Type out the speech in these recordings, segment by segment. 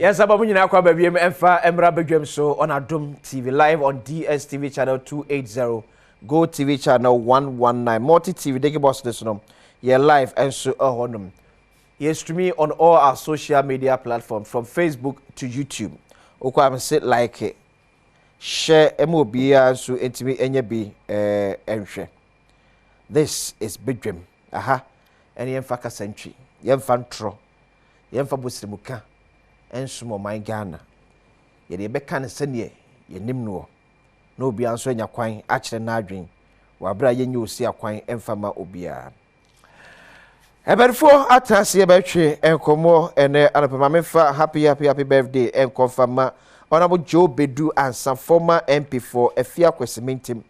Yes, I'm going to be Badwam show on Adom TV live on DSTV channel 280, Go TV channel 119, Multi TV. They give us this one. Yeah, live and so on. Yes, streaming on all our social media platforms from Facebook to YouTube. Okay, I'm say like it, share MOB so intimate NB and this is Badwam. Aha, and Yemfaka century, Yemfantro, Yemfabusimuka. Ensumo my Ghana. Ye de beka ne sene ye nim no. No obi anso anya kwan a kire na adwen. Wa bra ye nyi osi akwan emfama obia. Eberfo atase ye betwe enkomo ene anapema mefa happy birthday enkonfama honorable Joe Bedu and former MP for Efia Kwesimentim.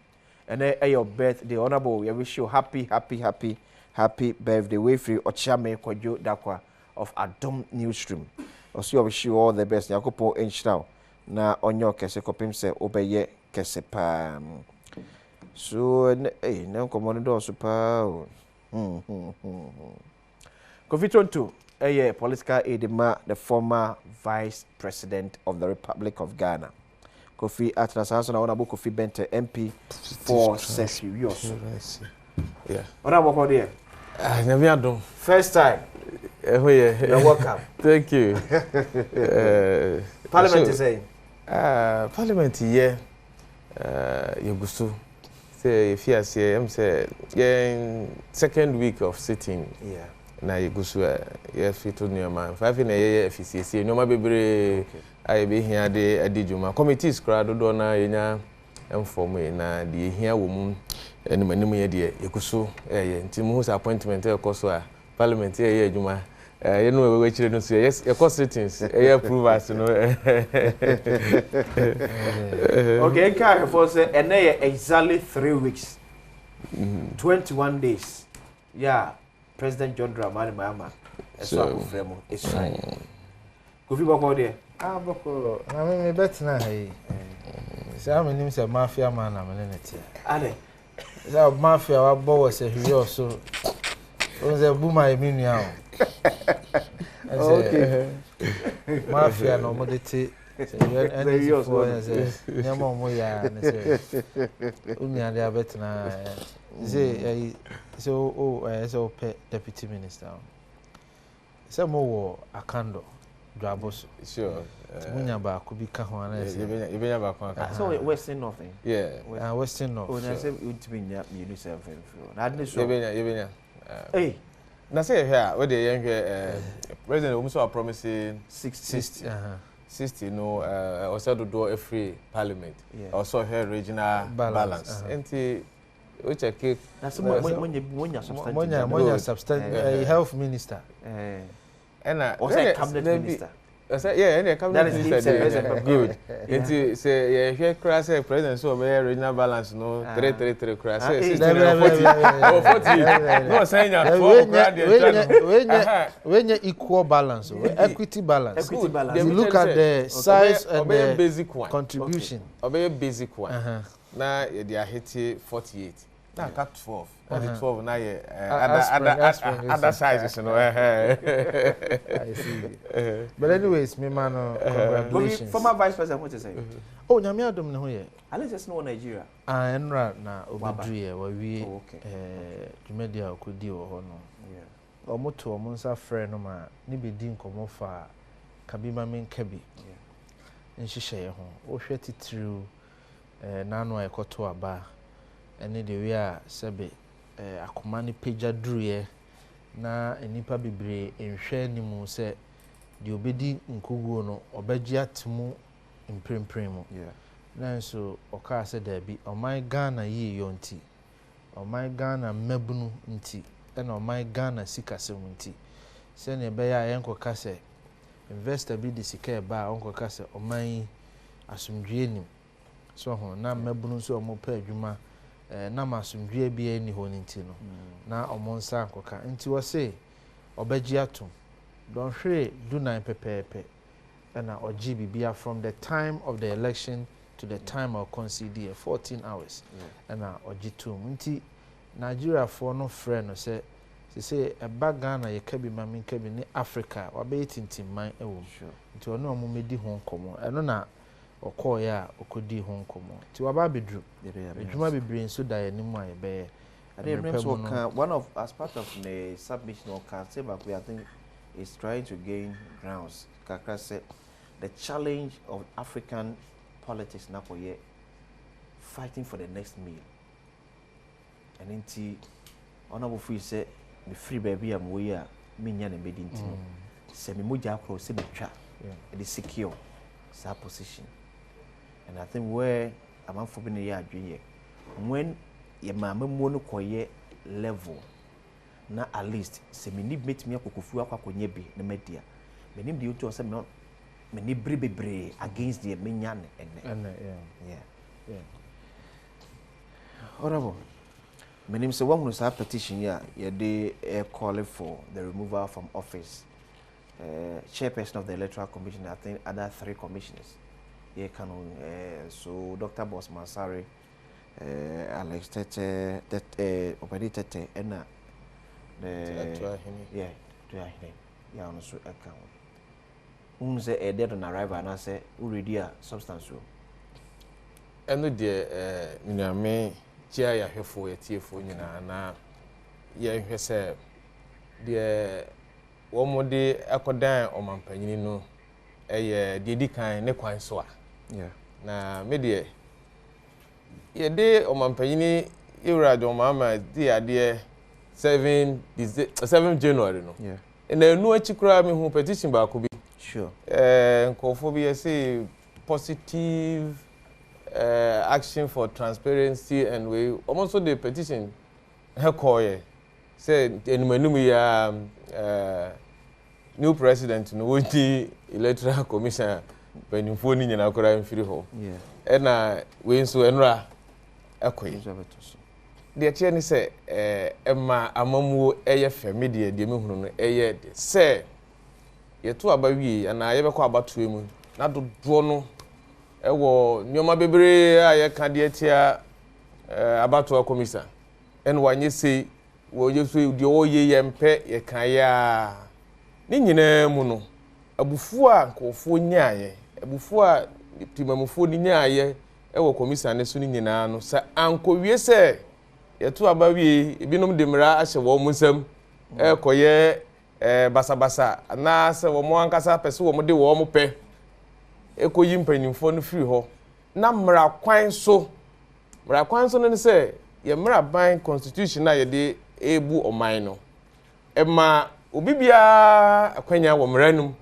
Ene your birthday honorable we wish you happy birthday we free Ochiame Kwadwo Dakwa of Adom Newsroom. Also, I wish you all the best. Yakopo enshiraw na onyo kese kopim se obeye kese pa. So na komo do so pa. Kofi Tonto political aide the former vice president of the Republic of Ghana. Kofi Atrasa na ona Kofi Bente MP for Serious. Yeah. Ona boko there. Adom. First time. You're welcome. Thank you. Parliament is saying? Parliament, yeah. You go so. Say, if you say, I'm say, yeah, second week of sitting. Yeah. Now you go so, yeah, fit to new man. 5 in a year, FCC. No, my baby, I be here, I did you. My committees crowd, don't know, and for me, now the here woman, and my name, dear, you go so, yeah, Tim's appointment, of course, Parliament, yeah, Juma. You know, we actually don't say yes. Your cost ratings, approve us, you know. Okay, can for say, and exactly 3 weeks, 21 days. Yeah, President John Dramani Mahama. So, it's fine. Could you go there? Ah, Boko. I mean, better now. Hey, so I'm in a mafia man. I'm in it. Ale, so mafia. Our boss said he also. Was a boomer in now. Okay. Mafia no modity. Any for as a Yamo Moya and say, Unia de Abetna. Say, so deputy minister. Some more a candle. Drabos. Sure. Munyaba could be Kahuana. So Western nothing. Yeah. Western North. When I say it mean you yourself. Hey, now say here, where the young president also promising 60. 60, no, also to do a free parliament. Also here regional balance. And which a cake. That's when you substantive health minister. And also cabinet minister. Yeah, and the cabinet minister good. And say, yeah, here crash president so regional balance no 3 crash 60 40. No saying when you equal balance, equity balance. You look at the size and the basic one contribution. Obey basic one. Now they are hitting 48. Now cut 12. On the 12 now other sizes, you know. I see. But anyways, me man, congratulations. Former vice president, what you say? Oh, Nyame Adom no here. I just know Nigeria. Enra na obedrie wa wi media okodi wo ho no. Yeah. Omoto omonsa frɛ no ma ni bedi nkomo fa kabima menkabi. Yeah. Nhihye ho. Wo hwɛ titiriu nanu ekoto aba. Ene de wi a sebe akoma ne pagya druye na enipa bebre enhwɛ nimu se de obedi nkoguo no obagye atemu imprempren mu. Yeah. Nanso oka se da bi oman Ghana yi yonti. Oman Ghana mabunu nti na oman Ghana sikasem nti. Se ne be ya yenkoka se investor bi de sika ba onkoka se oman asumdwe nim. So ho na mabunu so omo pa adwuma na masumdwe bia ni ho nti no na omonsa ankoka nti wo se obagye atom don hwe do 9 pepepe na oji bibia from the time of the election to the time of concede 14 hours na oji tom nti Nigeria for no friend no say say a Bagana, ye can be mammy can be in Africa, or baiting my own. To a normal medi home common. I don't know, or call ya, or could be home common. To a baby drew, it might be brain so die anymore, bear. One of, as part of the submission or can say, but I think is trying to gain grounds. Kakra said the challenge of African politics now for ye fighting for the next meal. And inti honorable free say the free baby am we are minya and made into semi muja cross semi trap. It is secure sa position. And I think where I'm for being a year when your mamma mono koye level na at least semi need meet me akufu akwakonye bi na media. Menim the uto say no many brebre against the minyan and yeah. Honorable. Menim say one who's a petition here, they calling for the removal from office. Chairperson of the Electoral Commission, I think other 3 commissioners. Yeah, so Dr. Boss Mansari, Alex Tete, Opedi Tete, and yeah, on the account. Say a dead on arrival and I say, already a substantial. And the me, Chia ya hefo ya tiefo na ye say the womode akodan omampanyini no de di kan ne kwan so a na me de ye de omampanyini Adom mama di ade 7 January no na enu achikura me hu petition ba ko bi sure nkofo bi say positive action for transparency and we almost the petition he said enumenu ya new president no wodi electoral commission benimfo ni nyina akora mfiri ho na we nso enura ekoyi de tie ni se ema amamuo eye family de mehunu no eye se yeto abawie na yebekọ abatoe mu na dodo no ewo nyoma bebre aye kade tia abatoa komisa en wanye sei wo yesu de oye yempe ye kan ya ni nyina mu no abufu a nkofo nyaaye abufu a timamufo ni nyaaye ewo komisa ne so ni nyina no sa ankowie se yeto abawie ebinom demra ahye wo musam ekoye basabasa na se wo mo ankasa pese wo mo de wo mo pe ekoyi mpanimfo no free ho na mra kwan so no ne se ye mra ban constitution na ye de ebu oman no ema obibia akwanya wo mranum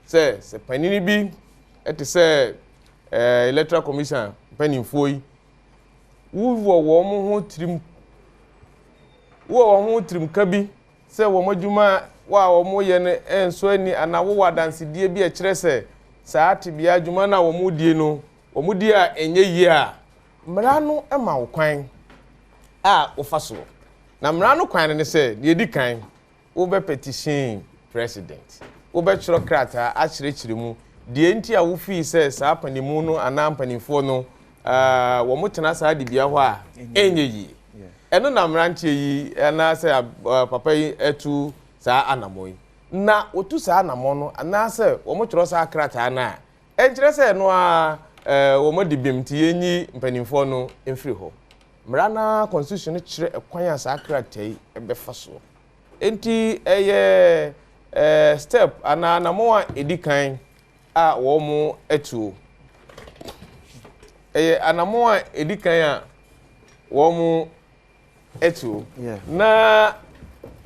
se panini bi ete se electoral commission mpanimfo yi wo mo ho trim kabi se wo madwuma wo mo ye ne enso ani ana wo wadanse die bi a kire se saati bia adwuma na wo mudie no wo mudie a enye yi a mra no ema wo kwan a wo faso na mra no kwan ne se de di kan wo be petition president wo be chiro krata a chire mu de enti a wo fi se saa panimu no ana panimfo no wo mutena saa de bia ho a enye yi eno na mra ntie yi na se papa yi etu saa anamoyi na otu saa namono anase wo mo chiro saa krata na enkyere se no a wo mo dibim ti yenyi mpanimfo no emfiri ho mra na constitution kire ekwan a saa krata yi ebefa so enti eye step ana namo a edikan a wo mo etu eye anamo a edikan a wo mo etu na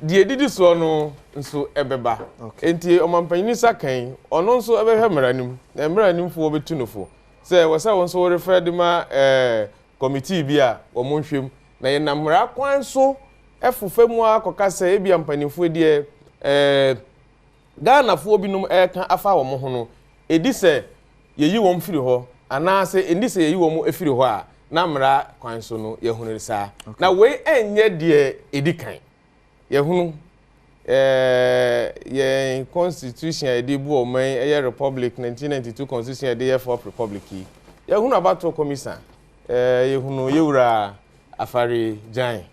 die didi so no nso ebeba enti omampanyini sakan ono nso ebehwe mranim na mranim fo obetu nofo se wasa won so refer de ma committee bi a omonhwem na ye na mra kwan so efufemu akoka se ebia mpanimfo die Ghana fo binum kan afa wo mo ho no edi se yeyi wo mfiri ho ana se endi se yeyi wo mo efiri ho a na mra kwan so no ye hunu sa na we enye die edikan ye hunu ye constitution e dey bu o man e republic 1992 constitution e dey for republic ye hunu about commission ye hunu ye wura afare jan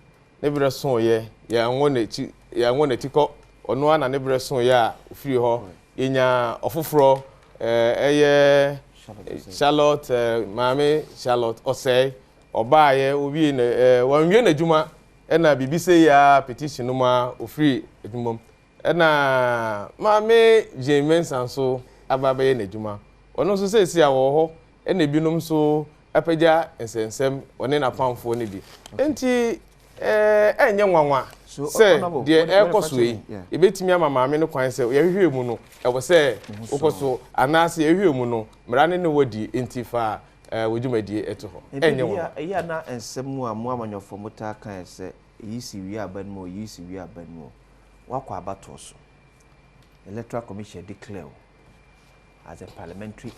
ne bi so ye anwo na chi ya won etiko ono ana ne bre so ya ofiri ho yenya ofoforo eye Charlotte mame Charlotte osei obaaye obi ne wanwie na djuma na bibise ya petition no ma ofiri edjumom na mame James Sanso ababaye na djuma ono so sesi a wo ho na binom so apaja ensensem one na pamfo ne bi enti enye nwanwa se de ekoso yi ebetimi ama maame no kwan se yehwehwe mu no ewo se okoso anase yehwehwe mu no mrane ne wodi enti fa wodwumadi eto ho enye nwanwa eya na ensem mu amu amanyofo muta kan se yisi wi aban mu yisi wi aban mu wakwa abato so electoral commission declare as a parliamentary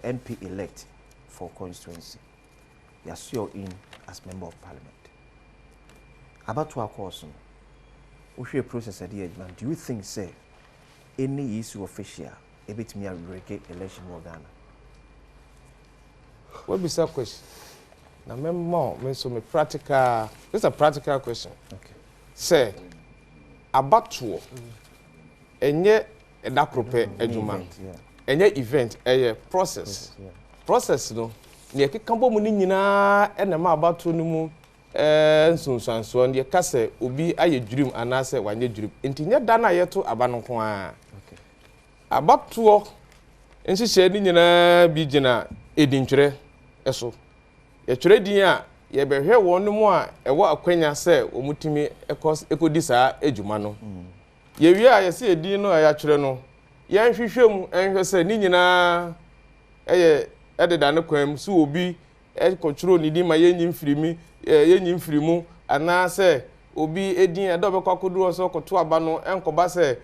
MP elect for constituency you are sworn in as member of parliament about to our course we process at the age man do you think say any issue official a bit me a election in Ghana what be that question now me so me practical this is a practical question okay say about to enye da prepare ejuma enye event process no ne kekambo mu ni nyina na ma abato no mu nsunsanso ne kase obi aye dwurim anase wanye dwurim enti da na yeto aba no ko a abato nhihye ni nyina bi gina edintwere eso ye twere din a ye behwe wonu mu a ewo akwanya se omutimi ekodi saa ejuma no ye wi a ye se edin no ya twere no ye nhwehwem enhwe se ni nyina eye ededa ne kwam so obi control ni di ma ye nyim firimu ana se obi edin edo be kwakodu so koto aba no enkoba se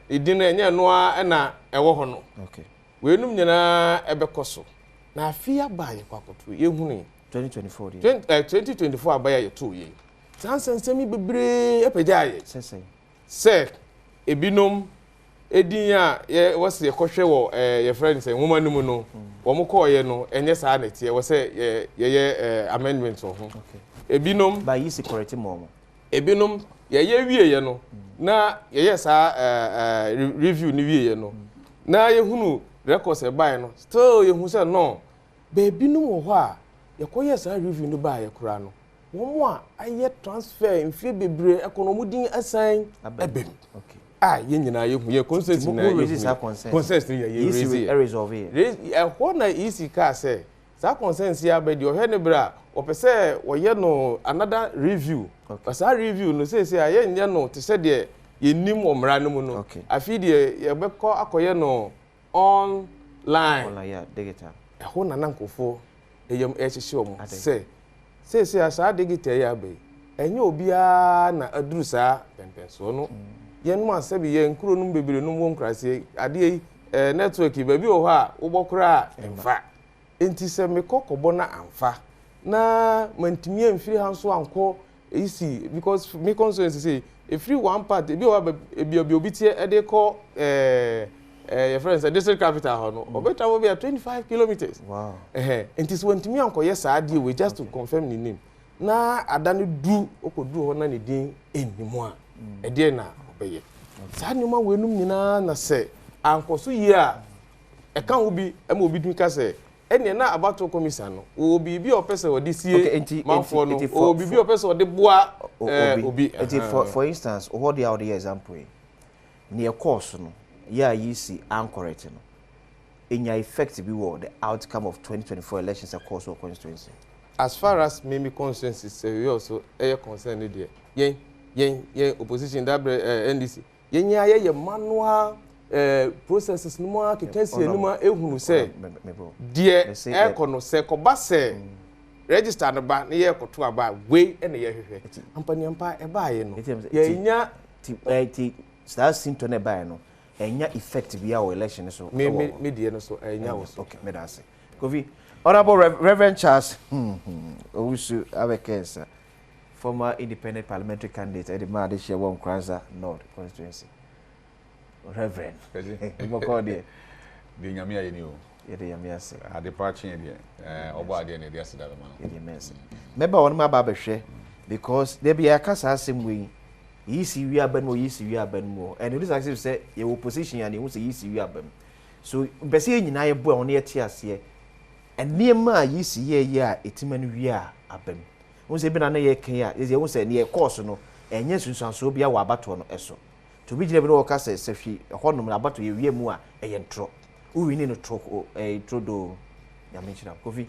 edin na enye no a na ewo ho no okay we num nyina ebekoso na afia ba ye kwakoto ye hunu 2024 abaya ye to ye sansensemi bebre epeja ye se ebinom edin a ye wose ekohwe wo ye friends nwoma numu no wo mo ko ye no enye saa na tie wose ye amendment ho ebinom ba yi security mom ebinom ye wie ye no na ye saa review ni wie ye no na ye hunu records e buy no still ye hu se no ba ebinom wo ho a ye ko ye saa review no ba ye kura no wo mo a aye transfer mfie bebre ekonomu din asan ebem okay ye nyina ye hu ye consent na ye consent ye resolve na easy ka say sa consent ya be de ohwe ne bra opese woye no another review sa review no say aye nye no te se de ye nim omra no mu no afi de ye be ko akoye no online ya digital na nankofo eyem ehihye omo say asa digital ya be enye obia na aduru sa pempenso no yen mu asabi yen kuro num bebere num won krase ade network baby o ha ubokura emfa enti se me kokobo na amfa na mantimi amfiri hanso anko isi because me constituency say every one part ebi o ebi obi tie ede ko your friends district capital ho no obeta wo be 25 kilometers wow enti so mantimi anko yes ade we just to confirm the name na adane du okodu ho na ne din enimu a ede na obeye sa nyoma wenum nyina na se ankoso yi a eka ho bi ama obi dun ka se ene na abato komisa no obi bi opese odi sie manfo no obi bi opese odi boa obi for instance what the other example near course no ya yi si ancorrect no enya effect bi wo the outcome of 2024 elections across our constituency as far as me constituency say we also concern there yen opposition that NDC yen ye manual processes no ma kekensi enuma ehunu se die ekono se koba se register no ba ne ye koto aba we na ye hwehwe ampaniampa e ba ye no ye nya ti start symptom ne ba ye no enya effect bi our election so me die no so enya wo so okay me da se Kofi Honorable Reverend Charles Owusu Abekensa former independent parliamentary candidate at the Madisha Wom Kranza North constituency. Reverend. Mo call there. The Nyamia yeni o. Ye de Nyamia se. Ade party there. Obo ade na dey asida ma. Ye de mense. Member one ma ba behwe because there be akasa asem we yisi wi aban mo yisi wi aban mo and this active say your opposition and you say yisi wi aban so bese nyina ye bo won ye tie ase and niema yisi ye a etimanu wi a aban won say bi na ye kan a ye won say ne course no enye sunsuanso bia wa abato no eso to bi gire bi no wo ka say sehwi honum na abato ye wi mu a eye ntro uwi ni no tro trodo ya menchira kofi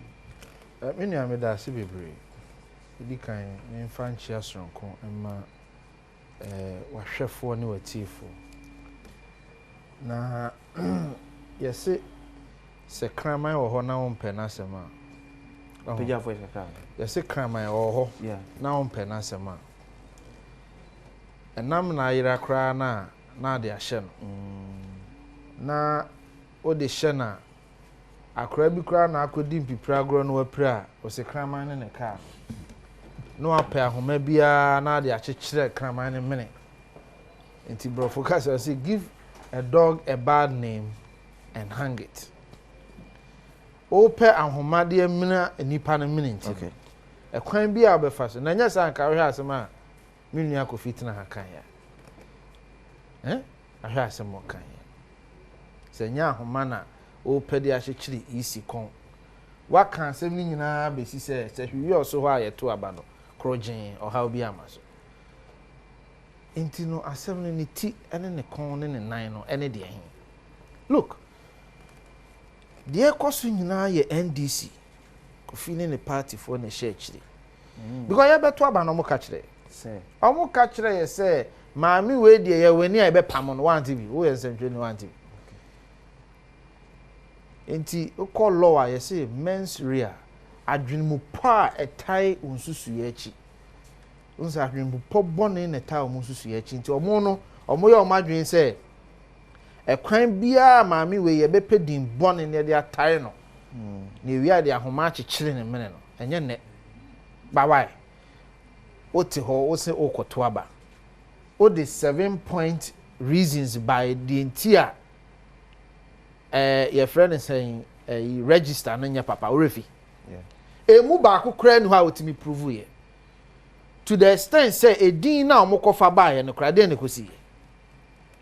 me nua me da se bebre edi kan me mfa nchia soronko emma wahwefo ne watifo na yese se kraman wo ho na wo mpe na sema peja fo se kra yese kraman wo ho na wo mpe na sema enam na yira kra na de ahye no na o de hye na akra bi kra na akodi mpipra agro no wapira o se kraman ne ka no apɛ ahoma bia na de akyekere kraman ne mene enti bro focus say give a dog a bad name and hang it opɛ ahoma de mena nipa ne mene enti okay ekwan bia obefa so na nya san ka hwe asema menu akofi tena ha kan ya ahwe asema kan ya se nya ahoma na opɛ de akyekere isi kon waka asem ni nyina besi se hwi oso ho ayeto aba no krojin or how be amaso intino asem ni ti ene ne kon ne nan no ene de hin look de ekoso nyina ye NDC kofi ne party for ne church because ya beto aba no mo ka kire say omo ka kire ye say maami we de ye wani a be pam no wanti bi wo ye nsentwe ni wanti enti ukọ law a yesi mens rea adwinmu pa etai unsusu ye echi unsa adwinmu po bone ne tai unsusu ye echi enti omo no omo ye omo adwin se ekwan bia maami we ye bepedin bone ne de atai no na ewia de ahoma akyekyere ne mene no enye ne bawai oti ho wo se okoto aba o de 7 point reasons by the entire your friend is saying register no nya papa orefi emu ba akokra nu ha otimi prove ye to the extent say edin na omokofa ba ye no kra de ne kosi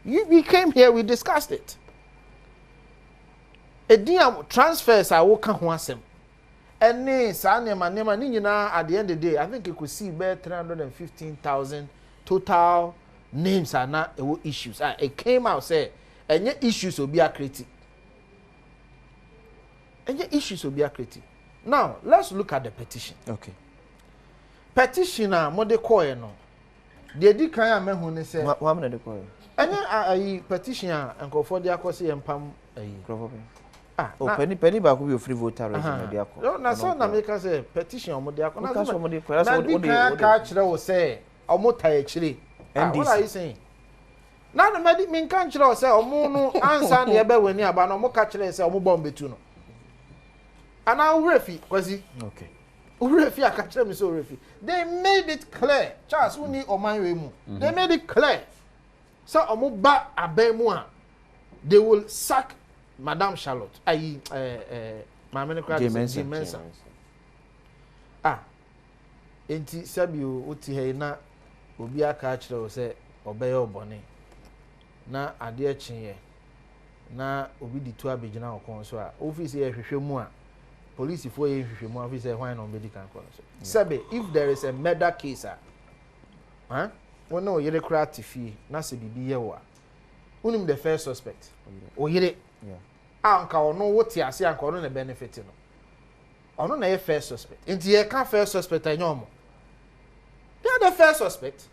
we came here we discussed it edin transfers a wo ka ho asem ene sa nema ni nyina at the end of the day I think you could see be 315,000 total names are not issues it came out say enye issues obi akreti now let's look at the petition. Okay. Petitioner mo de koye no de di kan a mehu ne say wa me de koye enye petition a enkofo de akose yempam penny ba ko be free voter regime de akọ no na so na make say petition mo de akọ na so mo de koye so o de ka kire wo say omo ta ekire what are you saying na no medi min kan kire wo say omo no ansa na ye be wani aba no mo ka kire say omo bom betu no ana urefi kwazi okay urefi akachire mi so urefi they made it clear Charles uni omanwe mu they made it clear so omo ba abemu a they will sack Madam Charlotte Mama ne crowd Mensa enti sabio oti he na obi aka akire o say obeye obone na ade akyenye na obi ditu abegyina okon so a office ye hwehwe mu a police for ye hwehwe mu officer why no medical call so sabe if there is a murder case when no yere kra tifi na se bibi ye wa unim the first suspect o yere anka ono wote ase anka ono na benefit no ono na ye first suspect enti ye ka first suspect anyomo they are the first suspect.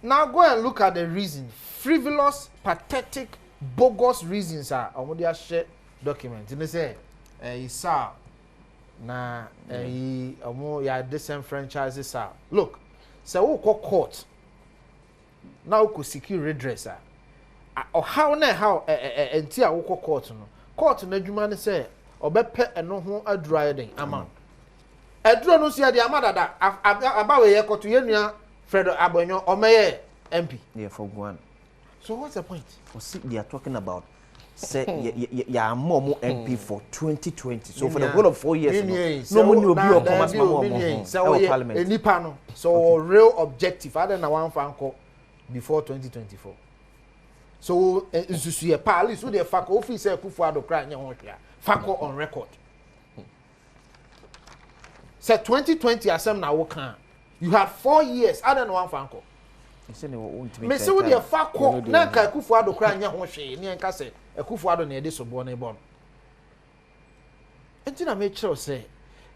Now go and look at the reason. Frivolous, pathetic, bogus reasons are on their share document. And they say, "Sir, na ya disenfranchises are." Look, so we call court. Now we could secure redress. Or how until we call court no. Court na jumani say obepe eno ho adura den amount. Adura no sia the amount that abawe ye koto ye nua Fredo Abonyo Omeye MP. Yeah, for one. So what's the point? See, they are talking about say more MP for 2020. So for the whole of 4 years, no money will be on parliament. So real objective. I don't know one fan call before 2024. So nsusu pa at least so the fact office Akufo-Addo cry nya ho hwea fact on record. Say 2020 asem na wo kan. You had 4 years other than one fanko. You say they won't Me say wo the fact na ka Akufo-Addo cry nya ho hwea ne enka say Akufo-Addo na e de sobo na e bon. Enti na make sure say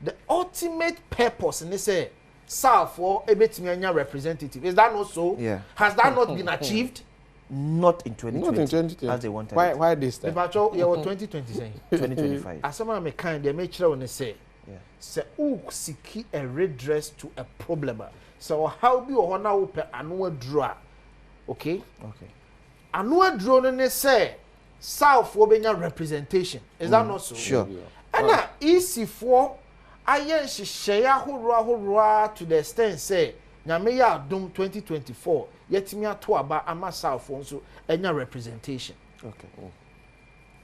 the ultimate purpose in say South for ebetimi anya representative. Is that not so? Yeah. Has that not been achieved? Not in 2020. Not in 2020. As they wanted. Why this time? About you 2020 saying 2025. as someone me kind they make sure when they say say who seek a redress to a problem. So how be or na open annual draw. Okay? Okay. Annual draw no say South for being representation. Is that not so? Sure. And now easy for ayen share hurrah to the extent say nyame ya Adom 2024 yetimi ato aba ama South for so enya representation. Okay.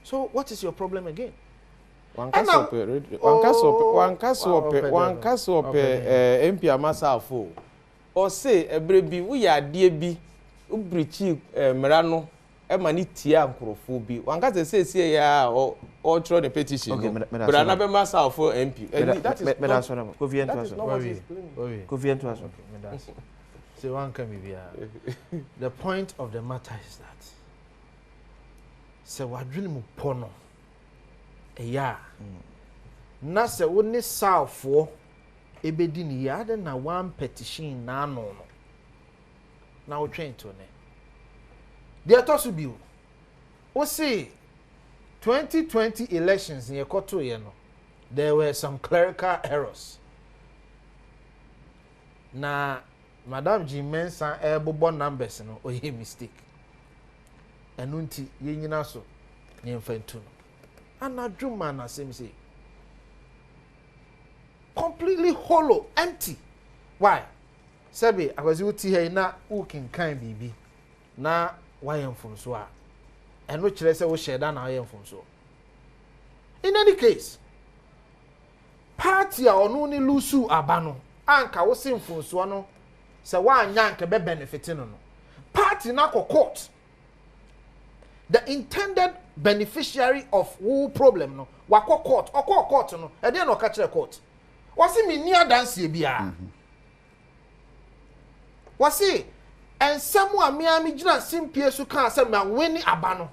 So what is your problem again? One cast up MP Amasafo or say a baby we are dear bi ubrichi merano emani tia nkrofo bi one cast say ya or throw the petition okay, but another Masafo MP that is so one can be the point of the matter is that so what really mu pono yeah na se woni South for ebedi ni ya de na one petition na no no na wo twen to ne de atosu bi o say 2020 elections in Ekoto ye no there were some clerical errors na Madam G Mensa ebobo numbers no o ye mistake enu nti ye nyina so ye mfantu no anadwuma na same say completely hollow empty why sabi akwazi uti he na ukin kan bibi na wayemfum so a eno kire se wo sheda na wayemfum so in any case party a onu ni lusu abano anka wo simfum so no se wa nyanka be benefit no no party na court the intended beneficiary of who problem no wako court okọ court no e dey no ka kire court wasi mi ni adanse bia wasi ensemu amiami gina simpie su kan se ma weni aba no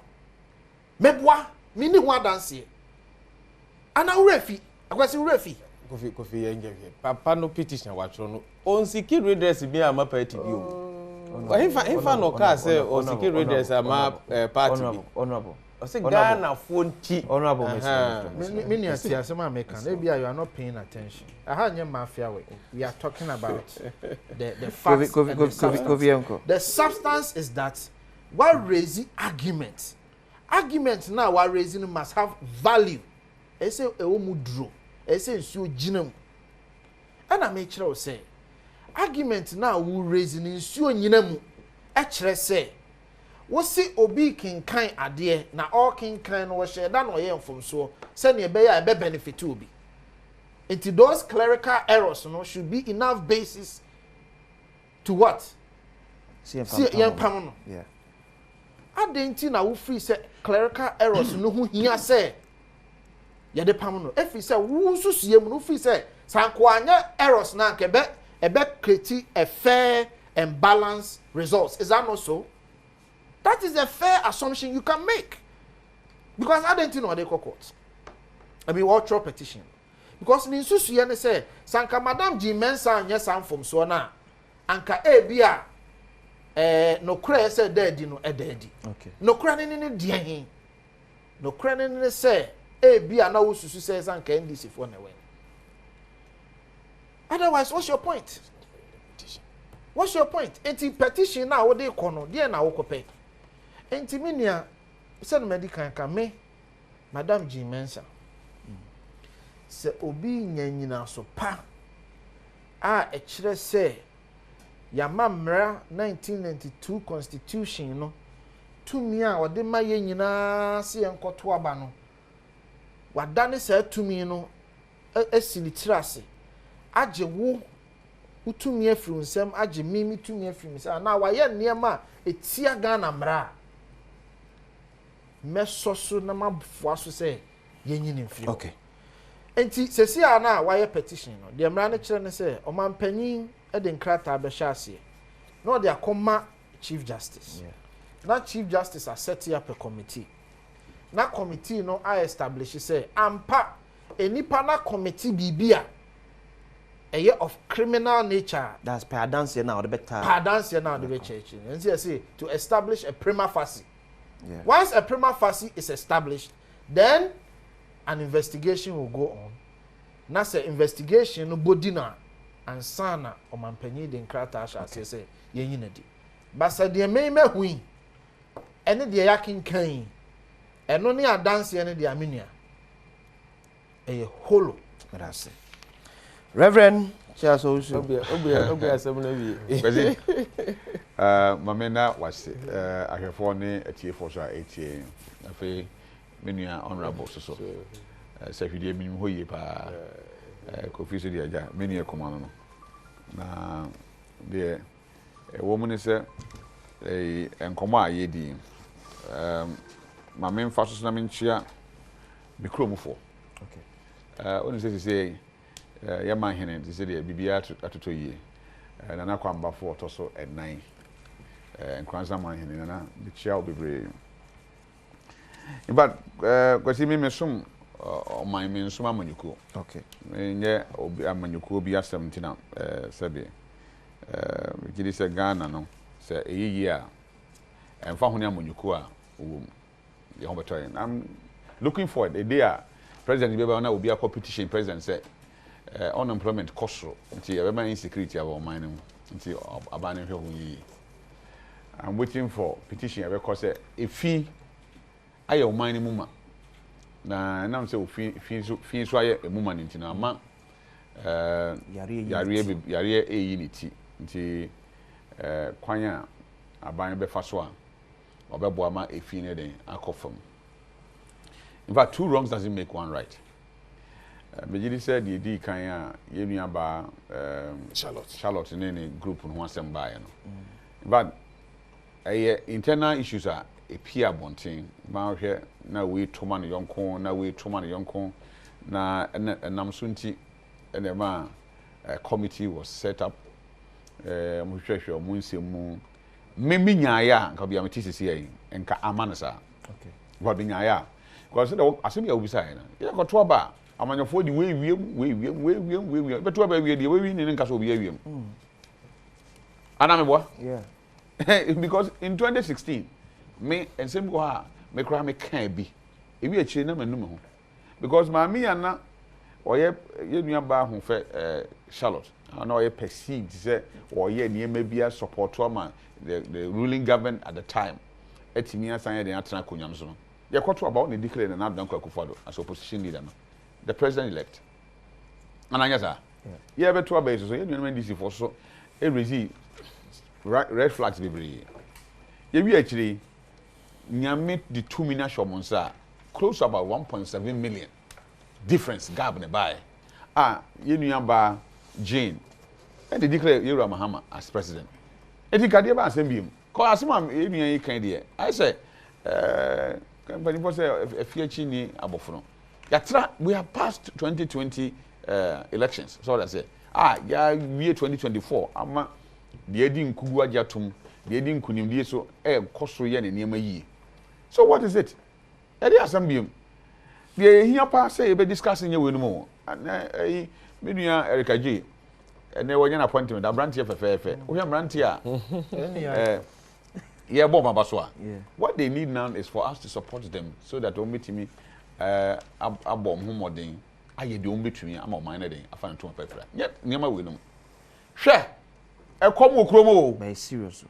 meboa mi ni ho adanse ana urefi akwasi urefi kofi yenje papa no petition watro no on secure redress bi ama party bi o infa no ka say on secure redress ama party bi honorable I say Ghana phone tea. Honorable Mr. Many as American, maybe you are not paying attention. I had your mafia way. We are talking about the facts. The substance is that what raising arguments. Arguments now what raising must have value. I say a mudro. I say so jinam. And I make sure say argument now will raising in so yinamu. Actually say wo si obi kinkan ade na all kinkan no wo share da no ye mfom so se ne be ya be benefit obi into those clerical errors no should be enough basis to what see pam no yeah adenti na wo free say clerical errors no hu hia say ye de pam no efi say wo susue mu no free say sanko anya errors na ke be create a fair and balanced results. Is that not so? That is a fair assumption you can make. Because I don't know they call court. I mean, what petition? Because in Susu Yene say, Sanka Madam G Mensa yes I'm from so na Anka Ebia no cray said daddy no a daddy. Okay. No cranning in the dear no cranning in the say Ebia now Susu says Anka NDC for no way. Otherwise, what's your point? What's your point? Enti petition now what they call dear na wokope. Enti minia said medical can me Madam G Mensa. Se obi nyanyina so pa a ekire se ya mamra 1992 constitution no tumi a wode ma ye nyina se enkoto aba no wadane se tumi no esini tirase agye wo utumi afiri nsɛm agye mimi tumi afiri nsɛm na wayɛ nneɛma etia Ghana mmara mɛsɔ so na mafoa so sɛ yɛnyini mfiri okay enti sesi a na wayɛ petition no de mmara no kyerɛ ne sɛ ɔmanpanyin de nkrataa bɛhyɛ aseɛ na ɔde akɔma chief justice na chief justice a set up a committee na committee no I establish say ampa enipa na committee bibia eye of criminal nature that's per dance now the better per dance now the church and say to establish a prima facie once a prima facie is established then an investigation will go on na say investigation no body na ansana omampanyi de nkrata asha say yenyina di basa de meme hui ene de yakinkan eno ne adanse ene de amenia eye holo that's it Reverend Charles Osu obi asem na wie kwesi mame na wase ahwefo ne atiefo so a etie afi menua honorable so secretary minim hoye pa kofi so dia ja menua komano no na de wo mu ne se enkomo a yedi mame mfa so na menchia mikromufo okay oni se ya man hene ti se de bibia atoto yie na na kwambafo otoso enan nkranza man hene na de chia obebre but kwasi me mesum oman me nsum amanyuko okay nye obi amanyuko bi asemtina sebe gidi se Ghana no se eyiyi a emfa ho ne amanyuko a wo ye ho beto I'm looking forward a day a president be na obi a competition president say unemployment cost nti everybody insecurity about mine nti abane hwe ho yi I'm waiting for petition because say efi aye o mine muma na say fi so aye muma nti na ama yare eyi niti nti kwanya abane be fa so a obebo ama efi ne den akofam. In fact, two wrongs doesn't make one right. Mejidi said the D kan ye nua ba Charlotte in any group no asem ba ye no. But internal issues are a peer bonting. Ma hwe na we toma no yonko na nam sunti ene ma committee was set up. Mo hwehwe mo nsemu me nyaaya nka bia metisi ye nka amanasa. okay But nyaaya because the asem ya obisa na ye ko to ba amanyofo di we wiem beto ba wie di we ni nka so obi awiem anameboa yeah because in 2016 me ensem go ha me kra me kan bi ebi akire na manum ho because maami yana oye ye nua ba ho fe Charlotte na oye perceived say oye niema bia support man the ruling government at the time etimi asan ye atena konya no so no ye kwoto about ne declare na Danko Akufo-Addo as opposition leader no the president elect and anyasa yeah beto about so ye nua DC for so e raise red flags bebre ye wi akire nyame the 2 million shomonsa close to about 1.7 million difference gap ne buy ye nua ba Jane and they declare Yura Mahama as president eti kade ba asem biem ko asema ye nua yi kan de I say company for say efiachi ni abofo yatra we have passed 2020 elections so that say ya we 2024 ama de edi nkugu ajatum de edi nkunimdie so koso ye ne niam yi so what is it edi asem biem de hia pa say e be discuss nye we no mo na medua Erika J ene wonya na appointment abrantie fefefe wo hia brantie a yeah, what they need now is for us to support them so that we meet me abom ho modern aye de on betumi ama o mine den afa nto pefra yet niam we no hwe ekom okromo very serious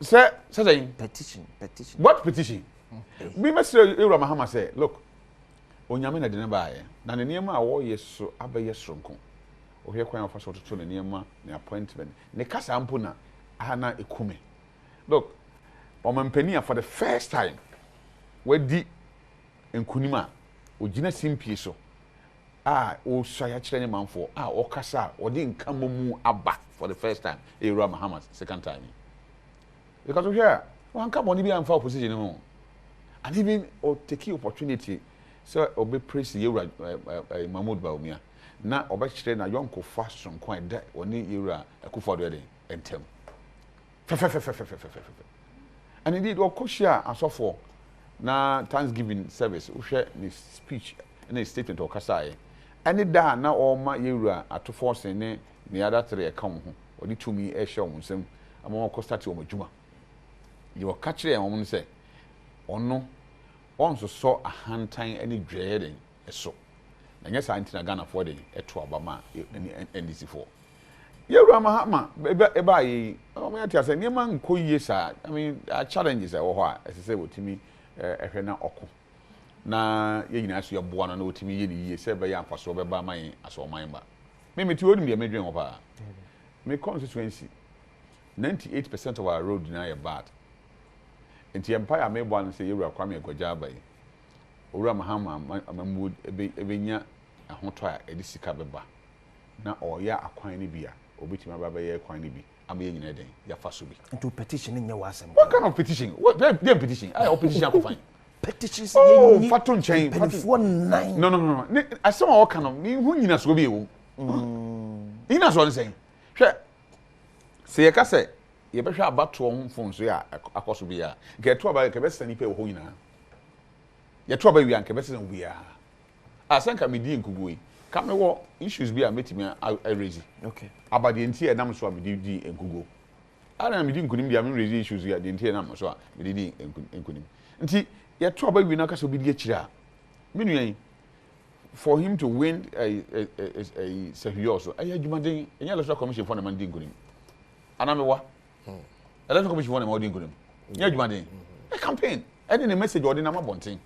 say petition what petition we must Ewura Mahama say look onyame na de ne baaye na ne niam a wo yeso abaye soronko o hwe kwan afa so to ne niam ne appointment ne kasa ampo na ana ekume. Look, Omampenia for the first time, where di nkunima ojina simpie so o shaya chere man for o kasa o di nkamo mu aba for the first time Ewura Mahama second time because here one come on be am for opposition no and even or take opportunity so obe praise Ewura Mahmoud Bawumia na obe chere na yonko fashion kwan da oni Ewura Akufo-Addo dey entem and indeed okoshia asofo na Thanksgiving service wo hwe ni speech and a statement or kasai any da na all my Ewura at force ne the other three account or the 2 me a show on some among Costa to Juma. You will catch them on say or no also saw a hand tying any dreading a so. And yes, I ain't gonna afford it at 12 Bama NDC4. Ewura Mahama, by oh, I say, Niman ko yes, I mean, challenges or what, as I say, with me, a hena oko. Na ye nyina so yeboa na otimi ye ni ye se be ya mfaso be ba man aso man ba me ti odum ye medwen opa me constituency 98% of our road na ye bad enti empire me bo an se Ewura Kwame Agwaja abai Ewura Mahama amamud ebe nya ahoto a edi sika be ba na oya akwan ni bia obitima ba be ye kwan ni bi am ye nyina den ya faso bi into petition nya wasem what kind of petition what dem petition I opposition akofan petitions fatun chain no I saw all kind of me who nyina so be ewo nyina so say hwe se ye ka say ye be hwe abato ho phone so ya akoso bi ya get to about ke be sani pe wo nyina ye to about wi an ke be sani wi ya asanka me di nkugui ka me wo issues bi a metimi I raise okay about the entire nam so a me di nkugo ana me di nkunim dia me raise issues ya the entire nam so a me di nkunim nti ye to about wi na ka so bi di akira me nuan for him to win a Sehio so ayi adwumaden enya electoral commission for na man di nkunim ana me wa electoral commission for na man di nkunim nya adwumaden a campaign any the message odi na mabonten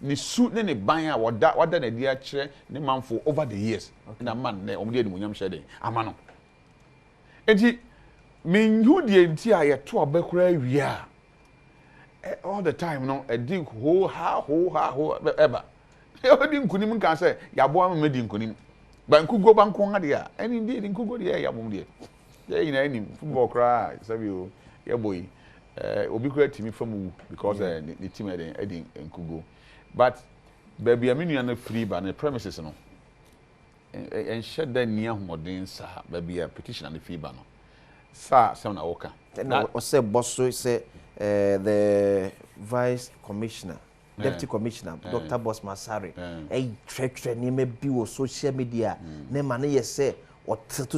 ni su ne ban a wada na dia kire ne manfo over the years na man na omde animunyam hye den ama no enti menhu die nti a ye to abakura wia all the time no a dig ho ha ever odi nkunim kan say yabo am di nkunim bankugo banko ha de a any indeed nkugo de ya bom de ye ina any football cry sabi o ye boy obi kura timi famu because the team edi nkugo but baby aminu na free ba na premises no en sheda ni ahoden sa baby a petition na free ba no sa sem na woka na o say bosso say the vice commissioner deputy commissioner Dr. Boss Masari tre ni me bi wo social media na ma na ye say or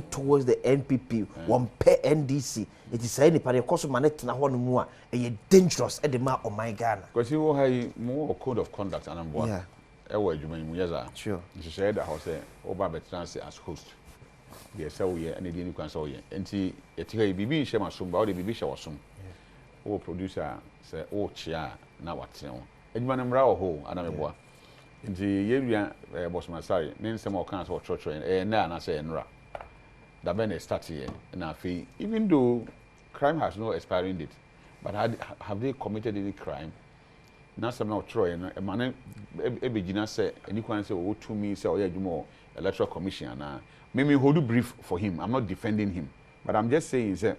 towards the NPP one pay NDC it is say ni pare koso ma na tena ho no mu a e dangerous e de ma o my Ghana because you have more code of conduct and ambo yeah e wo adwuma mu yeza sure you say that how say over better say as host they say we and the kwan say we enti etika bibi nhye masom ba o de bibi hye wosom o producer say o chia na watene ho adwuma no mra ho anameboa enti yewia Boss Masari ne nsem o kan say o church na na say enra that when they start here na fe even though crime has no expiring date but have they committed any crime na some na Troy no e man e begina say any kwan say o to me say o ya adwuma electoral commission na me hold brief for him. I'm not defending him but I'm just saying say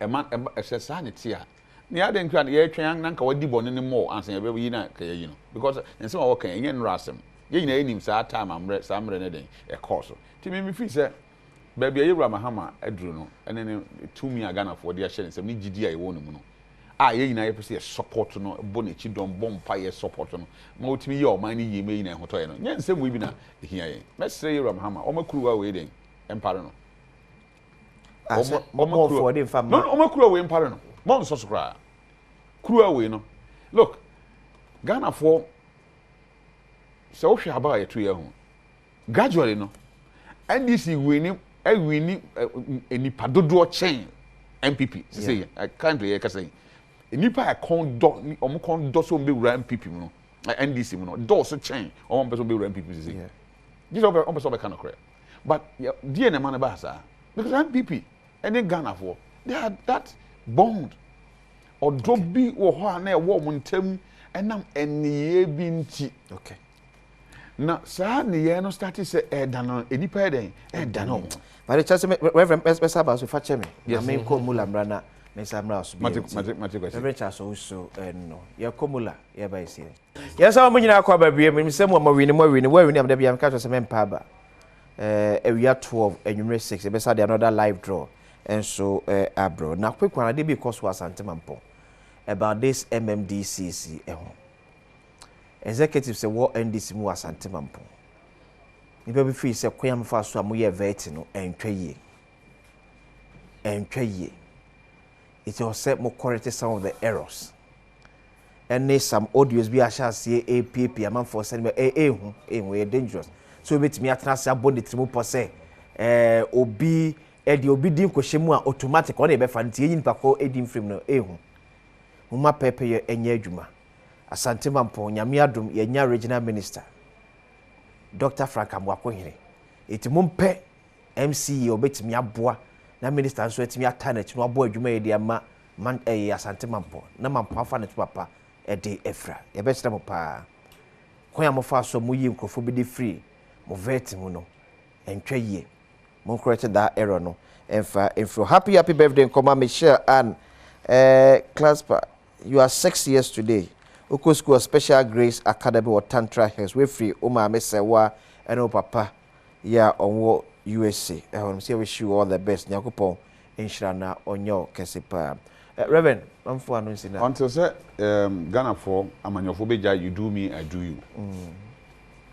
a man sanity a ni ade nkran ye twan na nka wadi bone ne mo ansan ye yi na ka ye no because ensem a wo kan enye nra asem ye nyina enim sa time amre sa amre ne den e course ti me fi say baby Ewura Mahama aduru no ene ne tumi agana for dia share nsem ni gidi a ye wo no mu no a ye nyina ye pese support no bo ne chi don bompa ye support no ma otimi ye o man ni ye me nyina hoto ye no nye nsem we bi na ehia ye mesre Ewura Mahama o makruwa we den empare no o for the fam no o makruwa we empare no mo nso so kra kruwa we no look Ghana for so hwe aba ye to ye ho gradually no NDC winning enipa dodo chain MPP say I can't hear ka say enipa e kon do so be wura MPP no NDC no do so chain o person be wura MPP say this over person be kind of correct but die na man ba sa because MPP any Ghana for they had that bond or do be wo ho na e wo mo ntam enam eniye bi nti okay na saa ne ye no start say dano enipa den dano but the chance reverend Pesa so fache me na me ko mula mrana me samra so bi mate reverend Charles so no ye ko mula ye ba isi yes am nyina akwa ba bia me se mo wini am da bia me ka so me mpa ba ewia 12 enwumre 6 e be sa the another live draw and so abro na kwekwana de bi cost was antemampo about this MMDCC executive say what NDC mu asantemampo nipa bi fi say kwam fa so amoye vet no entwaye it was set more correct some of the errors and some audios bi asha see APP amam for send we dangerous so bit me atrasa abon the trimu pose obi obi din ko hyemu a automatic on e be fa ntie yin pa ko edin frame no huma pepe ye enya adwuma asantemampo nyame adom ye nya regional minister Dr. Frank Amwakohene eti mumpe MCE obetimi aboa na minister nso etimi atanach no abo adwuma ye dia ma man asantemampo na mampo afa ne papa de efra ye be kyerɛ mo pa koya mo fa so mo yi nkrofo bi de free mo vet mu no entwa yie mo correct that error no enfro happy birthday nkoma Michelle and Clasper, you are 6 years today. Oko School Special Grace Academy or Tantra Hills. We free Oma Mesewa and O Papa. Yeah, on USA. I say wish you all the best. Nyakupo Inshana on your Kesipa. Reverend, I'm for announcing that. Until say Ghana for Amanyofobeja, you do me, I do you.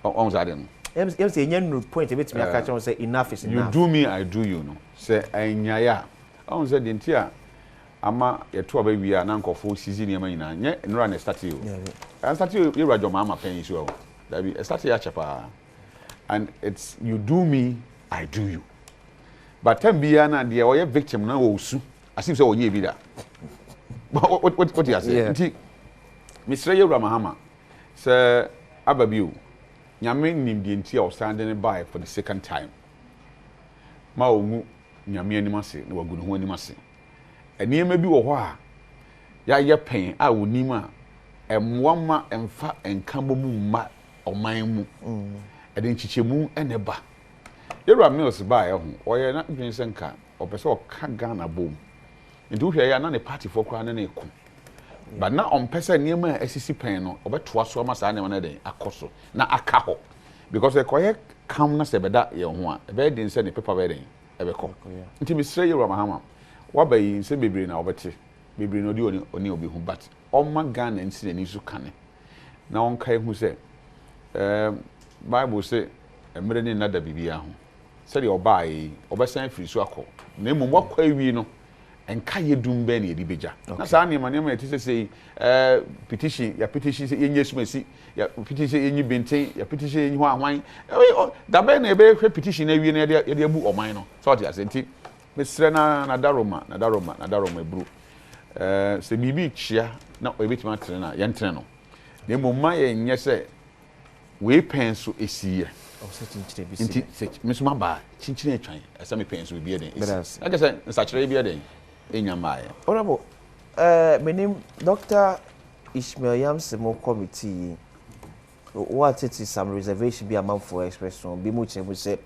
On Zaden. You say you point a bit to me. I catch on say enough is enough. You do me, I do you. No. Say I nyaya. On said intia. Ama yeto abawi a na nkofo season yema nyina nye nra na start you and start you radio mama pen so that be start ya chapa and it's you do me I do you but time bia na de oye victim na wo su asim say onye bi da what you say nti Mr. Yewra Mahama say ababiu nyame nim de nti o standing by for the second time ma omu nyame animase na wagunu ho animase eniyema bi wo ho a ya ye pen a wonima emwama emfa enkambo mu ma oman mu ede nchichemu eneba Yewra Mills ba ye ho oye na dwen senka opese o ka Ghana bom nti wo hwe ya na ne party for kra na eku but na on pese eniyema asisi pen no obetoa so ma sa ne na den akoso na aka ho because e koye kam na se beda ye ho a e be den se ne paper be den e be ko nti Mr. Yewra Mahama wabayi nse bebre na obete bebre no di oni obi hu but oma Ghana nsi na nisu kane na on kai hu se Bible say emre ni nada bibia ho se de obai obesan firi so akọ na emum wakọ awi no enka yedum be na edi beja na saa ne mane ma etise sei petition yenye sumasi ya petition yenyi benten ya petition yenyi ho ahwan da be na ebe hwe petition na awi na de abu oman no so oti asenti mesre na daroma ebru se bibi chia na obetima tre na ye ntre no na emoma ye nye se we pen so esiye nti mesuma ba chinchine atwan asa me pen so bi eden esi aka se nsachire bi eden enyamaye honorable menim Dr. Ishmael Yamsemo committee what it is some reservation be amount for expression be much we say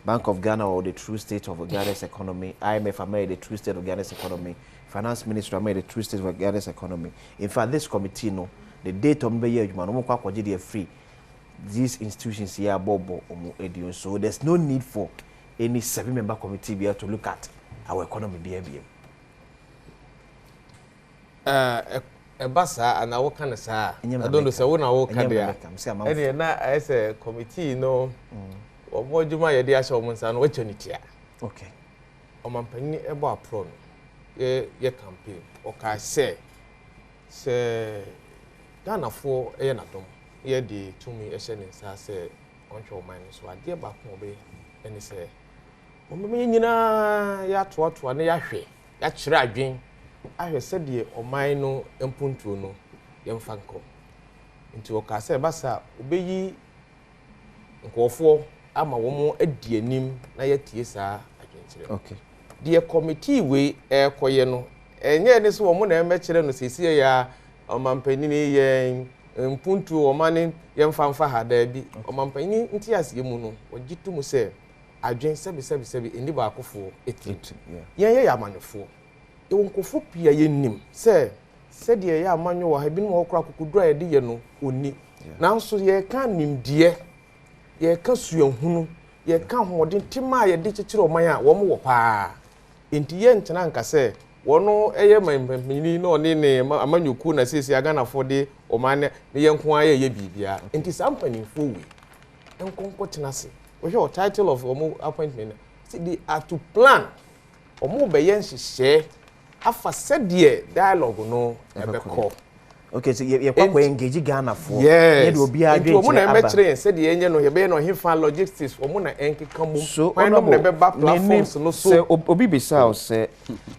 Bank of Ghana or the true state of Ghana's economy, IMF made the true state of Ghana's economy, Finance Minister made the true state of Ghana's economy. In fact, this committee, no, the date of the year, you free. These institutions here, Bobo, so there's no need for any 7-member committee be able to look at our economy behavior. Basa and our kind of sa. I don't know, so when I walk there, and now as a committee, no. Omo juma ye dia sha omunsa no wachonitia okay omampani ebo apro no ye campaign o ka se Ghana fo ye nadom ye de tumi ehye ne nsa se onhwe oman so ade ba ko obe eni se omeme nyina ya toatoa ne ya hwe ya kyerɛ adwen ahwe se de oman no empuntuo no ye mfanko nti o ka se basa obeyi nkofo ama womo adi anim na yatie saa adwenkyere okay the committee we ekoye no enye ne so womo na emekere no sesi ya omampani ne ye mpuntu omane yemfa ha da bi omampani nti ase mu no ogitu mu se adwen sebi endi ba akofo etit ye amanyofo e wonkofo pia ye nim se de ye amanyo wa ha bi no hokra kokudura ye de ye no oni nanso ye ka nimdie ye ka suahunu ye ka hoden tima ye de kikire oman a wo mo wo paa enti ye ntena nka se wono eye mampani no ne amanyoku na sesi aganafo de oman ne ye nko aye ye bibia enti sampani fo we enkonko tenase we your title of omo appointment see they are to plan omo be yen hihye afa sedie dialogue no ebeko okay so ye kwa engage Ghana for ye de obi adwen omo na emekire yen sedie enye no ye be no hefa logistics omo na enkeka mum so no na be ba platforms no so obi bisa say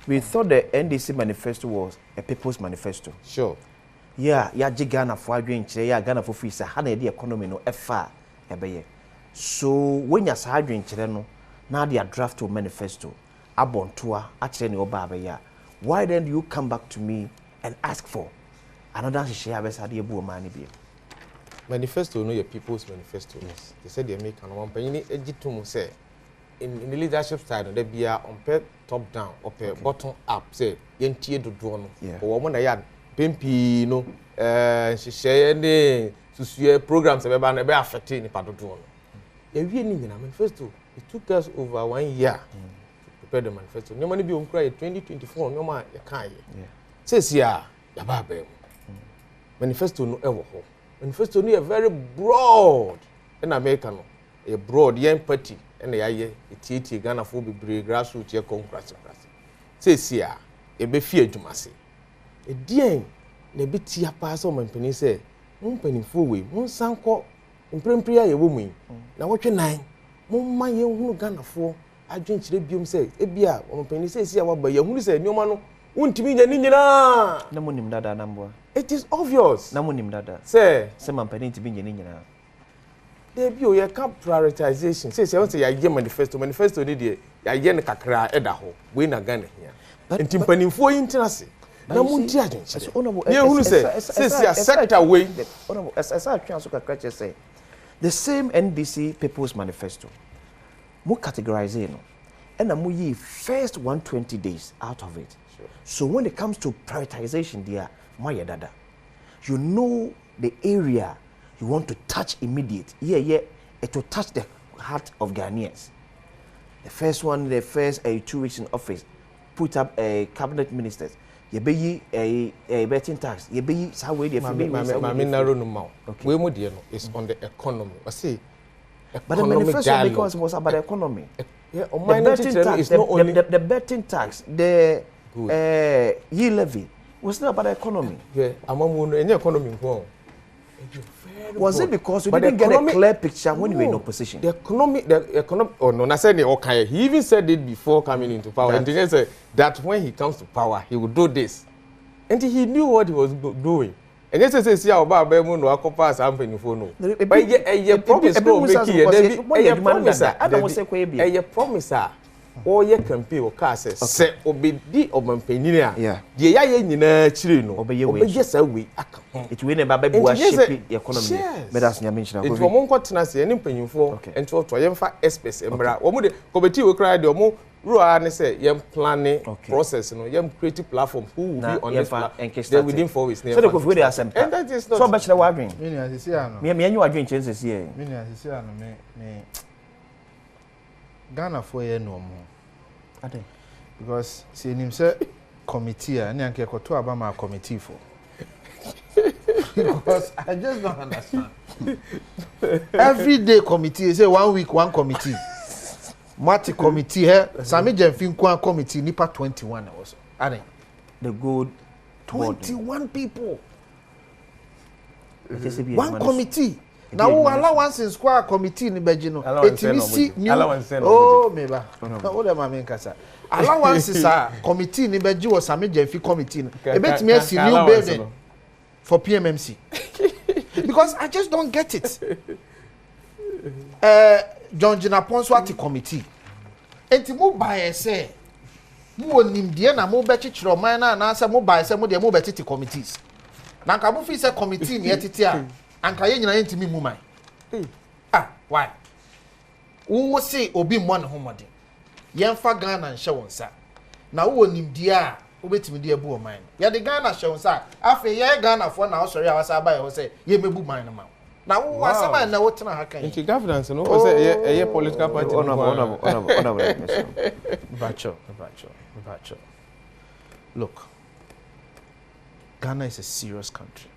we thought the NDC manifesto was a people's manifesto sure yeah ya Ghana for adwen kire ya Ghana for free say ha na the economy no efa ebeye so when you say adwen kire no na the draft to manifesto abontoa a kire ne oba abeya why then do you come back to me and ask for another share abesade ebu o man bi manifesto no your people's manifesto yes they said they make an one penny egitum say in the leadership side no they be on top down or bottom up say yentie dodo no wo mo na ya pempi no share ne susue programs e ba na be affect ni pa dodo no ya wie ni nyina manifesto it took us over 1 year to prepare the manifesto nyoma ni bi on kra 2024 nyoma ya kan ye sesi a ya ba ba manifesto no ewo ho manifesto no very broad in America no a broad yen party and ya ye etieti Ghana for be grassroots ye congress sesi a e be fie adwumase e dien na be tia pa so mampani se mpanimfo we mun sanko mprempri ya yewo mu na wotwe nan mun ma ye hunu Ghana fo adwenkyire biom se e bia mampani se si a waba ye hunu se nioma no untimi nya ni nyina na munim dada na mbo it is obvious na munim dada se mampani ntimi nya ni nyina there be o ye ka prioritization se won se ya ye manifesto ni de ya ye ne kakra eda ho we na Ghana hia ntimpanimfo yi ntinase na munti adwenkyire ye hunu se a sector way honorable as I try to kakra say the same NDC People's Manifesto mu categorize no and mu yi first 120 days out of it. Sure. So when it comes to prioritization there, my dada, you know the area you want to touch immediate. Yeah, it will touch the heart of Ghanaians. The first 2 weeks in office, put up a cabinet ministers. You be a betting tax. You be how way they narrow no more. We mo no is on the economy. I say, but the manifesto because was about the economy. Yeah, the betting tax, is not only the betting tax, the yield levy was not about the economy. Yeah, among any economy. Was it because we didn't get a clear picture when you were in opposition? The economy. Oh no, I said okay. He even said it before coming into power. And he said that when he comes to power, he will do this, and he knew what he was doing. And yes, I say, "How about Bemu no akopa sampeni for no?" But ye promise go make ye promise. I don't say kwe bi. Ye promise ah. Or ye campaign or case say obedi omampani a de ya ye nyina chire no obeye sa we aka it we never be bua shape economy but as nyame nchira ko mo nkotena se ye mpanyimfo ento to ye mfa express embra wo mo de committee we cry de mo rule ne say ye plan process no ye creative platform who will be on this platform within 4 weeks so they go for the assembly and that is not so bachelor wa adwen me ni asisi ano me anyu adwen chense se ye me ni asisi ano me Ghana for ye no mo ade because see him say committee and anke koto aba ma committee for because I just don't understand every day committee say 1 week one committee Mati committee here Sami Jemfin kwa committee nipa 21 also ade the good 21 people one committee now allowance in square committee ni beji no etimisi oh meba o de ma me nkasa allowance sa committee ni beji wo Sami Jemfi committee ebetimi asi new building for PMMC because I just don't get it John Jinaponso ati committee enti mo buy say mo nimdie na mo be chichiro man na say mo buy say mo de mo be titi committees na nka mo fi say committee ne etete a anka ye nyina yentimi mu man why wo say obi mo ne homode yemfa Ghana nhye wonsa na wo nimdie a obetimi de abu o man ye de Ghana hye wonsa afi ye Ghana fo na osori a wasa ba ye ho say ye mebu man no ma na wo asema na wo tena ha kan into governance no o say ye political party ona bacho look, Ghana is a serious country.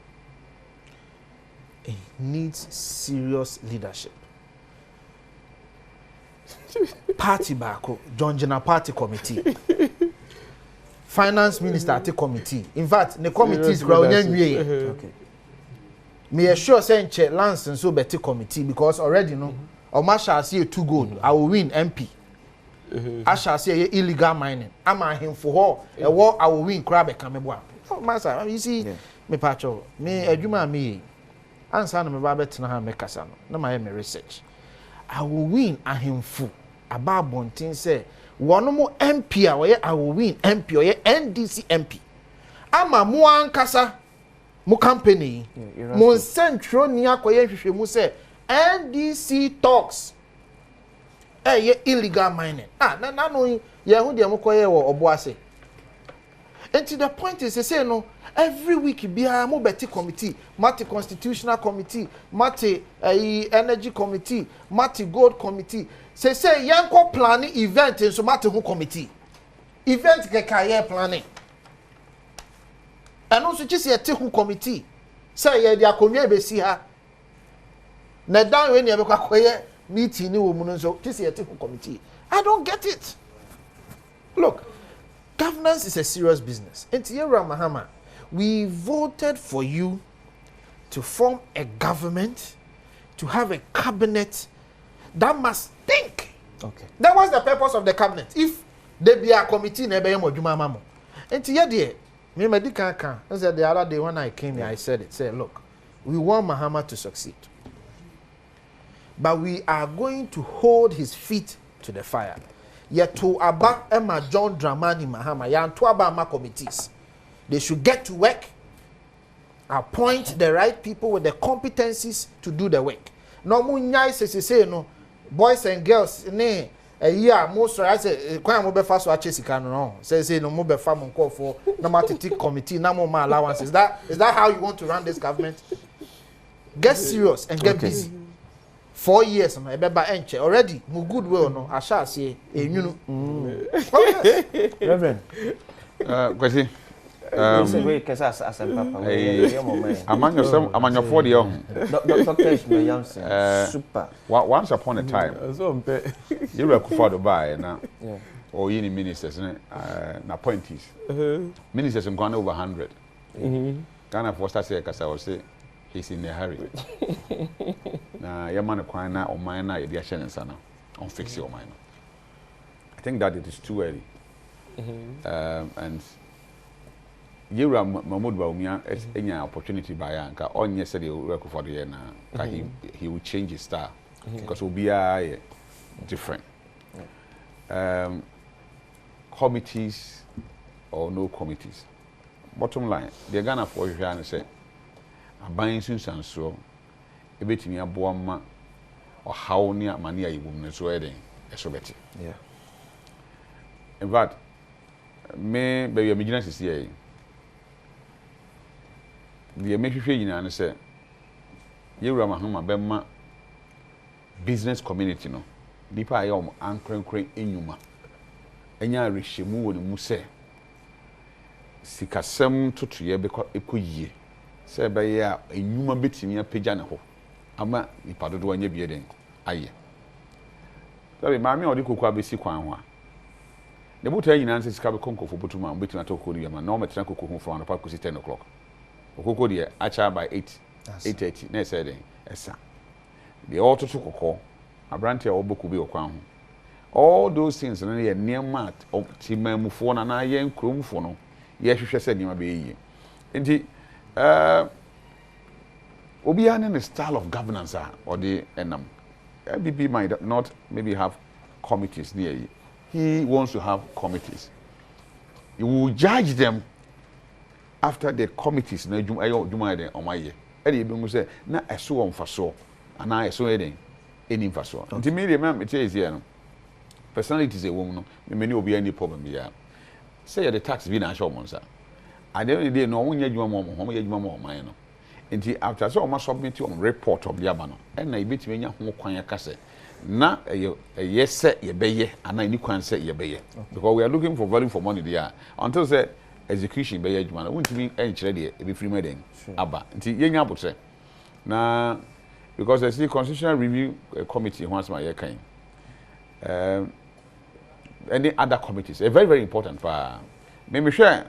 It needs serious leadership. Party bako, John Jena Party Committee. Finance Minister at the committee. In fact, the committee is growing. Okay. Me assure say Lance and so better committee because already no, or shall see too good. I will win MP. I shall say illegal mining. I'm a him for her. A war I will win crab a cameboa. Oh, master, you see, me pacho, me a juma me. Answer me babet na me kasano. No my research. I will win a him full. About Bontin say, one more MP I will win MP or NDC MP. I'm a muan kasa mu company. Mon centro ni akoye hwehwe mu say NDC talks. Ye illegal mining. Na no ye hu de mokoye wo oboase. And to the point is they say no every week bia mo beti committee, mati constitutional committee, mati energy committee, mati gold committee. Say yanko planning event in so mati hu committee. Event keka ye planning. And also just ye hu committee. Say ye dia akonwa be si ha. Na dan we ne be kwakoye meeting ni wo mu no so just ye hu committee. I don't get it. Look, governance is a serious business. And Tierra Mahama, we voted for you to form a government, to have a cabinet that must think. Okay. That was the purpose of the cabinet. If there be a committee, never mamo. And Tierra, me medika I said the other day when I came here, I said it. Say, look, we want Mahama to succeed, but we are going to hold his feet to the fire. Yet to Aba Emma John Dramani Mahama, yan to Aba Ma committees. They should get to work, appoint the right people with the competencies to do the work. No more nice say no boys and girls ne a year most I say kwa mo be fa so ache sika no say no mo be fa mo call for no matic committee na mo ma allowance. Is that how you want to run this government? Get serious and get busy. 4 years no ebeba enche already mu good will no asha say enyunu Reverend kwesi we kesa asem papa amanyo for the Dr. Ishmael Yamson super once upon a time you were kufado by na or yini ministers na appointees ministers in over 100 Ghana for start say kasa will say he's in a hurry. Na yamana kwana o mine na yedi ahye nsa na on fix your mind. I think that it is too early. And Yura Mahmoud Baumia any opportunity by anka onye said he work for the year na he will change his style because will be different. Committees or no committees. Bottom line, the Ghana for you and say aban sunsanso ebetimi aboa ma ohaw ne amane ayibum ne so eden eso beti yeah. In fact me be we migina sisi yi the mehwehwe nyina ne se yewura mahoma be ma business community no dipa ayom ankrenkren enyuma enya rehwemu woni mu se sikasem totoye be ekoyie se be ya enyuma betimi apagya ne ho ama nipa dodo anya bie den aye sabe maami odi kokwa besi kwan ho a ne buta nyina nse sika be konkofo botuma betimi atoko ni ma na o metena kokko ho from the park kusi 10 o'clock okoko de acha by 8:30 na say den esa de all to kokko abrante oboku bi okwan ho all those things na ye niema optimamufo na ye nkromfo no ye hwehwe se niema be yi enti Obiane and the style of governance or the enam. LBB might not maybe have committees near you. He wants to have committees. You will judge them after the committees na juma den omaye e dey be mu say na eso won faso ana eso e den eni faso nti me dey me tell you no personalities e won no me obi any problem ya say the tax bi na show mo nsa at the end of the day no won nya juma mo ya juma mo man no nti after so o submit on report of the aba no e na ibetime nya ho kwan akase na yes say ye beye ana any kwan say ye beye because we are looking for value for money there until say execution beye adwuma na wontimi enkyere de e be free meden aba nti yenya abotre na because I see constitutional review committee once my year kan any other committees a very important for me share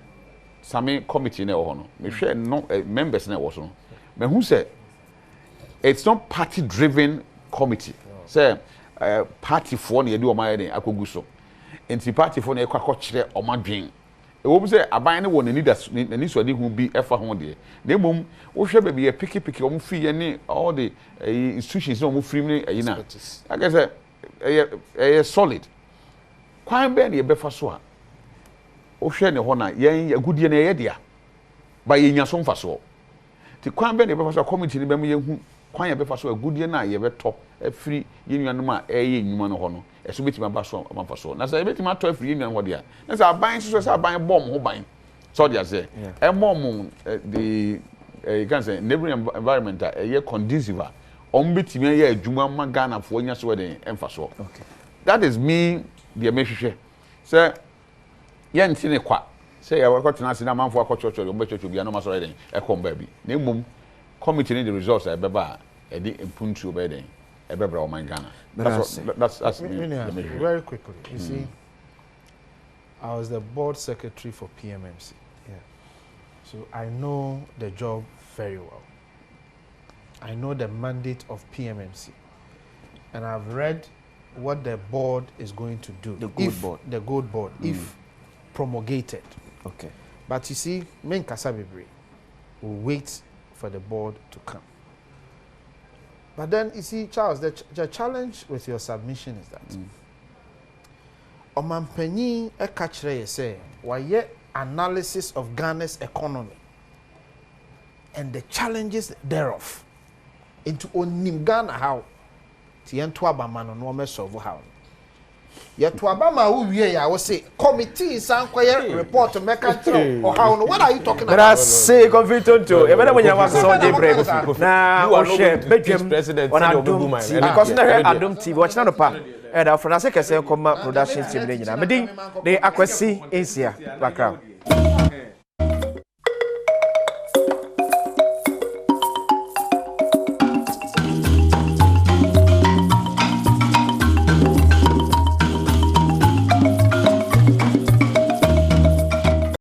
some committee na ho no me share no members na wo so me who say it's not party driven committee say party for na ye do o ma ye akogu so nti party for na ye kwakọ kire o ma dwen e wo say aban ne wo na leaders ni so de hu bi efa ho de na mum wo hwe ba bi ye piki o mu free ye ni all the institutions o mu free ni ayi na like I say solid kwan be na ye befa so a wo hwe ne ho na ye agudie na ye dia ba ye nya so mfa so ti kwan be na ye befa so committee ni be mu ye hu kwan ye befa so agudie na ye beto afiri ye nuanom a eye nyuma no ho no eso betima ba so amfa so na say betima to afiri ye nuanom ho dia na say aban so say aban bom ho ban so dia say e mom the you can say neighboring environment ye conducive betima ye adwuma ma Ghana fo nya so den emfa so okay that is me the mehwehwe say ye ntine kwa say ya wakọ tena sina manfo akọ church o church bia no ma so den e kom ba bi na mum committee the results e beba e di impuntu be den ebebra o man Ghana. That's me. Very quickly. You see, I was the board secretary for PMMC. Yeah. So I know the job very well. I know the mandate of PMMC. And I've read what the board is going to do. The good board. The good board, if promulgated. Okay. But you see, men Kasabibre will wait for the board to come. But then, you see, Charles, the challenge with your submission is that Omampenyi Ekachre say, why analysis of Ghana's economy and the challenges thereof into onim Ghana how tientu abama no me solve how yet to abama who we I will say committee sankoye report to make or how what are you talking about? But I say confident to e better when you want so dey brave na o share bedwem president on Adom because na Adom TV watch na pa e da for na say kese come production team dey nyina me din dey Akwasi Asia background